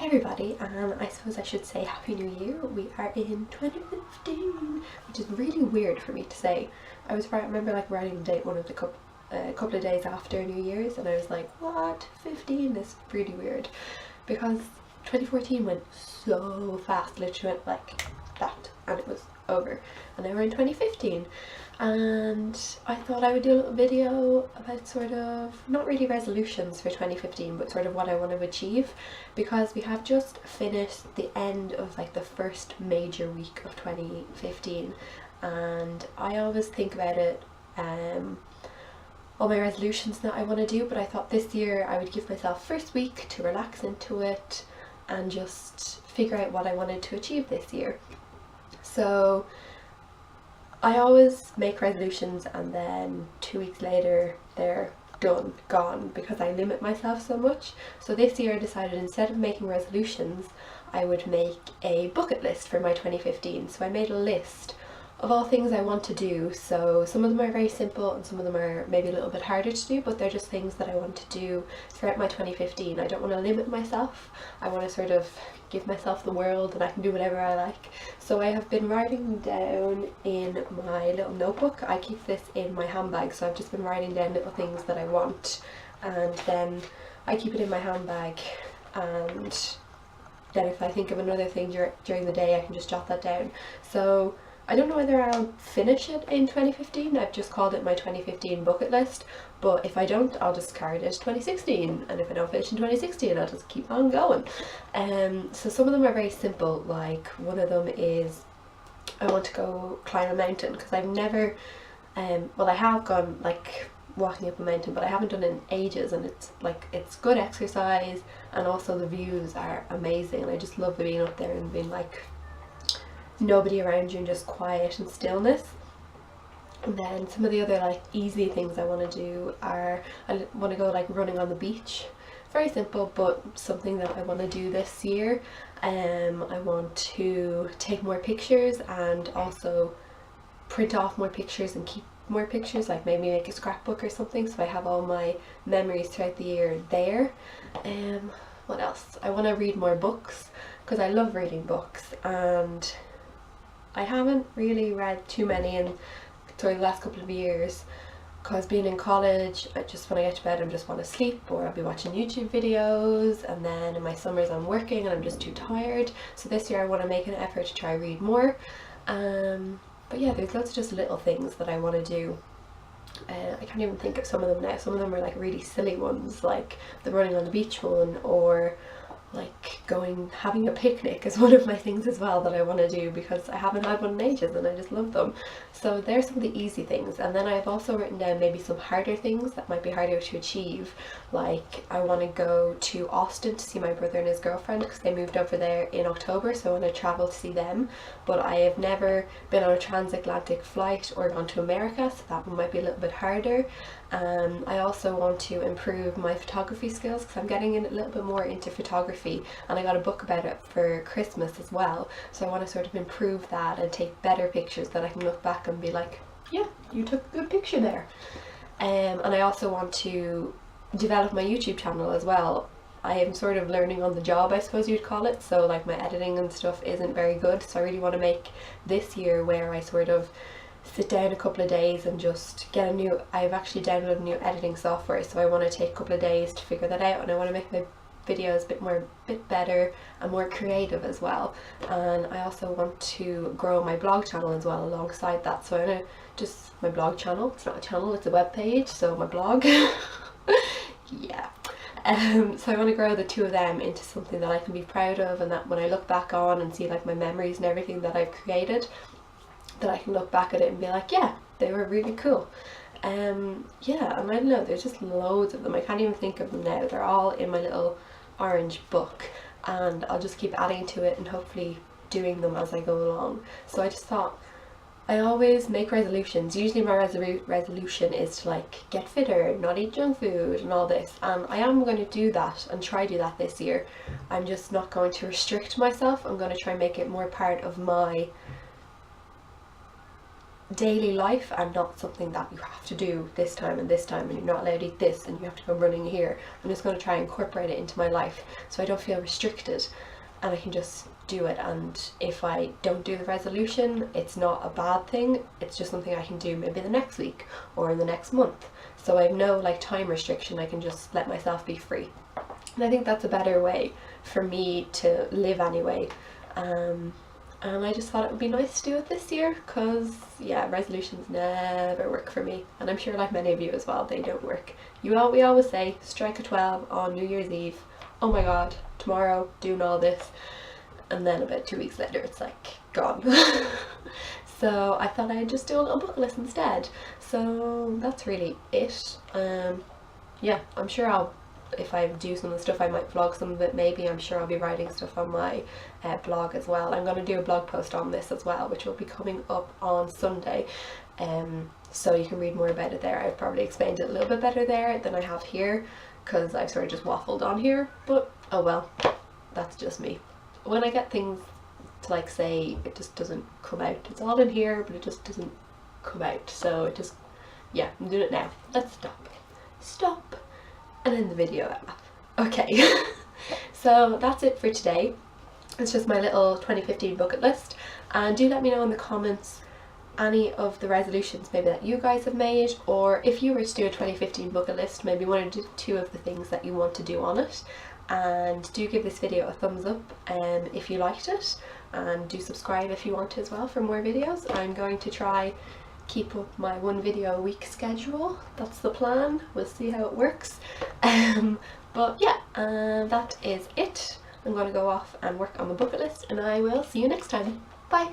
Hey everybody, and I suppose I should say Happy New Year. We are in 2015, which is really weird for me to say. I remember like writing the date one of the couple of days after New Year's, and I was like, what? 15 is really weird, because 2014 went so fast, literally went like that, and it was over, and now we're in 2015. And I thought I would do a little video about sort of, not really resolutions for 2015, but sort of what I want to achieve, because we have just finished the end of like the first major week of 2015, and I always think about it, all my resolutions that I want to do, but I thought this year I would give myself first week to relax into it and just figure out what I wanted to achieve this year. So I always make resolutions and then 2 weeks later they're gone, because I limit myself so much. So this year I decided instead of making resolutions, I would make a bucket list for my 2015. So I made a list of all things I want to do. So some of them are very simple and some of them are maybe a little bit harder to do, but they're just things that I want to do throughout my 2015. I don't want to limit myself. I want to sort of give myself the world and I can do whatever I like. So I have been writing down in my little notebook. I keep this in my handbag, so I've just been writing down little things that I want, and then I keep it in my handbag, and then if I think of another thing during the day I can just jot that down. So I don't know whether I'll finish it in 2015, I've just called it my 2015 bucket list, but if I don't, I'll just carry it to 2016, and if I don't finish in 2016, I'll just keep on going. So some of them are very simple, like one of them is I want to go climb a mountain, because I've never, well, I have gone like walking up a mountain, but I haven't done it in ages, and it's good exercise, and also the views are amazing, and I just love being up there and being like nobody around you and just quiet and stillness. And then some of the other like easy things I want to do are, I want to go like running on the beach. Very simple, but something that I want to do this year. I want to take more pictures and also print off more pictures and keep more pictures, like maybe make a scrapbook or something, so I have all my memories throughout the year there. What else? I want to read more books, because I love reading books, and I haven't really read too many in the last couple of years, because being in college, when I get to bed I just want to sleep, or I'll be watching YouTube videos, and then in my summers I'm working and I'm just too tired. So this year I want to make an effort to try read more. But yeah, there's lots of just little things that I want to do. I can't even think of some of them now. Some of them are like really silly ones, like the running on the beach one, or like having a picnic is one of my things as well that I want to do, because I haven't had one in ages and I just love them. So there's some of the easy things, and then I've also written down maybe some harder things that might be harder to achieve. Like I want to go to Austin to see my brother and his girlfriend, because they moved over there in October, so I want to travel to see them, but I have never been on a transatlantic flight or gone to America, so that one might be a little bit harder. I also want to improve my photography skills, because I'm getting a little bit more into photography, and I got a book about it for Christmas as well, so I want to sort of improve that and take better pictures that I can look back and be like, yeah, you took a good picture there. And I also want to develop my YouTube channel as well. I am sort of learning on the job, I suppose you'd call it, so like my editing and stuff isn't very good, so I really want to make this year where I sort of sit down a couple of days and just get I've actually downloaded a new editing software, so I want to take a couple of days to figure that out, and I want to make my videos a bit better and more creative as well. And I also want to grow my blog channel as well alongside that, so I want to my blog channel, it's not a channel, it's a web page, so my blog. Yeah. So I want to grow the two of them into something that I can be proud of, and that when I look back on and see like my memories and everything that I've created, that I can look back at it and be like, yeah, they were really cool. Yeah, and I don't know, there's just loads of them. I can't even think of them now. They're all in my little orange book, and I'll just keep adding to it and hopefully doing them as I go along. So I just thought, I always make resolutions. Usually my resolution is to like get fitter, not eat junk food and all this, and I am going to do that and try do that this year. I'm just not going to restrict myself. I'm going to try and make it more part of my daily life and not something that you have to do this time and this time and you're not allowed to eat this and you have to go running here. I'm just going to try and incorporate it into my life so I don't feel restricted and I can just do it. And if I don't do the resolution, it's not a bad thing, it's just something I can do maybe the next week or in the next month. So I have no like time restriction, I can just let myself be free. And I think that's a better way for me to live anyway. And I just thought it would be nice to do it this year because, yeah, resolutions never work for me. And I'm sure like many of you as well, they don't work. We always say, strike a 12 on New Year's Eve. Oh my god, tomorrow, doing all this. And then about 2 weeks later, it's like, gone. So I thought I'd just do a little bucket list instead. So that's really it. Yeah, I'm sure if I do some of the stuff, I might vlog some of it maybe. I'm sure I'll be writing stuff on my blog as well. I'm going to do a blog post on this as well, which will be coming up on Sunday. So you can read more about it there. I've probably explained it a little bit better there than I have here because I've sort of just waffled on here, but oh well, that's just me. When I get things to like say, it just doesn't come out. It's all in here, but it just doesn't come out. So it just, yeah, I'm doing it now. Let's stop and end the video. Okay. So that's it for today. It's just my little 2015 bucket list, and do let me know in the comments any of the resolutions maybe that you guys have made, or if you were to do a 2015 bucket list, maybe one or two of the things that you want to do on it. And do give this video a thumbs up if you liked it, and do subscribe if you want to as well for more videos. I'm going to try keep up my 1 video a week schedule. That's the plan. We'll see how it works. But yeah, that is it. I'm going to go off and work on my bucket list, and I will see you next time. Bye!